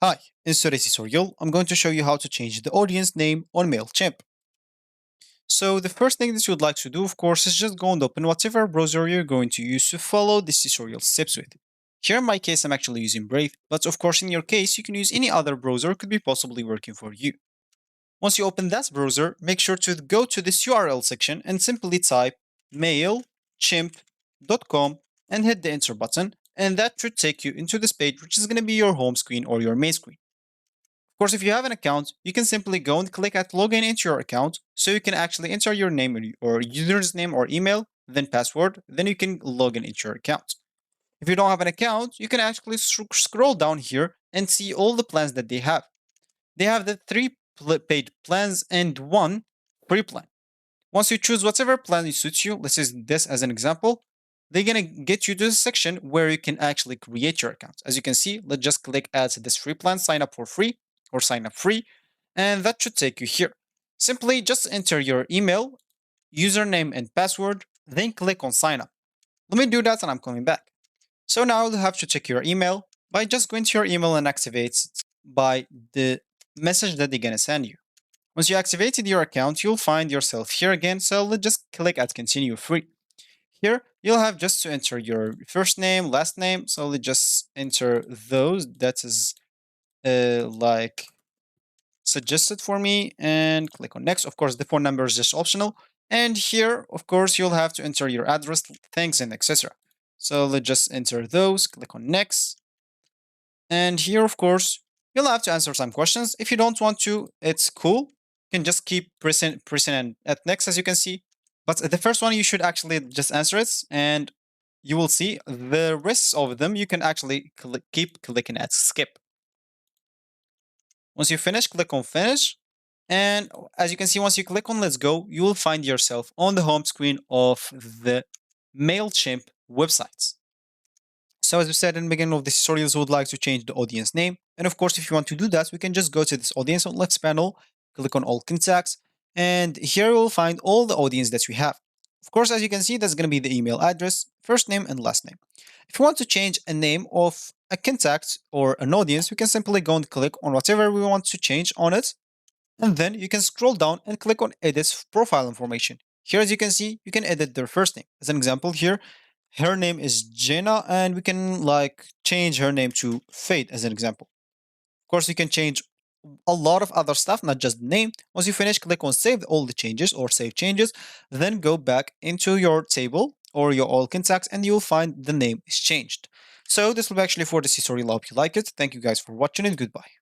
Hi, in today's tutorial, I'm going to show you how to change the audience name on Mailchimp. So the first thing that you would like to do, of course, is just go and open whatever browser you're going to use to follow this tutorial steps with. Here in my case, I'm actually using Brave, but of course in your case, you can use any other browser could be possibly working for you. Once you open that browser, make sure to go to this URL section and simply type mailchimp.com and hit the enter button, and that should take you into this page, which is going to be your home screen or your main screen. Of course, if you have an account, you can simply go and click at login into your account, so you can actually enter your name or user's name or email, then password, then you can log in into your account. If you don't have an account, you can actually scroll down here and see all the plans that they have. They have the 3 paid plans and 1 free plan. Once you choose whatever plan suits you, let's use this as an example, they're gonna get you to the section where you can actually create your account. As you can see, let's just click add to this free plan, sign up for free or sign up free, and that should take you here. Simply just enter your email, username and password, then click on sign up. Let me do that and I'm coming back. So now you'll have to check your email by just going to your email and activate it by the message that they're gonna send you. Once you activated your account, you'll find yourself here again, so let's just click at continue free. Here, you'll have just to enter your first name, last name, so let's just enter those that is like suggested for me and click on next. Of course, the phone number is just optional. And here, of course, you'll have to enter your address, thanks, and etc. So let's just enter those, click on next. And here, of course, you'll have to answer some questions. If you don't want to, it's cool. You can just keep pressing at next, as you can see. But the first one, you should actually just answer it, and you will see the rest of them. You can actually keep clicking at skip. Once you finish, click on finish. And as you can see, once you click on let's go, you will find yourself on the home screen of the Mailchimp websites. So as we said in the beginning of this tutorial, we would like to change the audience name. And of course, if you want to do that, we can just go to this audience on left panel, click on all contacts, and here we'll find all the audience that we have. Of course, as you can see, that's going to be the email address, first name and last name. If you want to change a name of a contact or an audience, we can simply go and click on whatever we want to change on it. And then you can scroll down and click on edit profile information. Here, as you can see, you can edit their first name. As an example here, her name is Jenna, and we can change her name to Fade as an example. Of course, you can change a lot of other stuff, not just the name. Once you finish, click on save all the changes or save changes, then go back into your table or your all contacts and you'll find the name is changed. So this will be actually for this tutorial. I hope you like it. Thank you guys for watching and goodbye.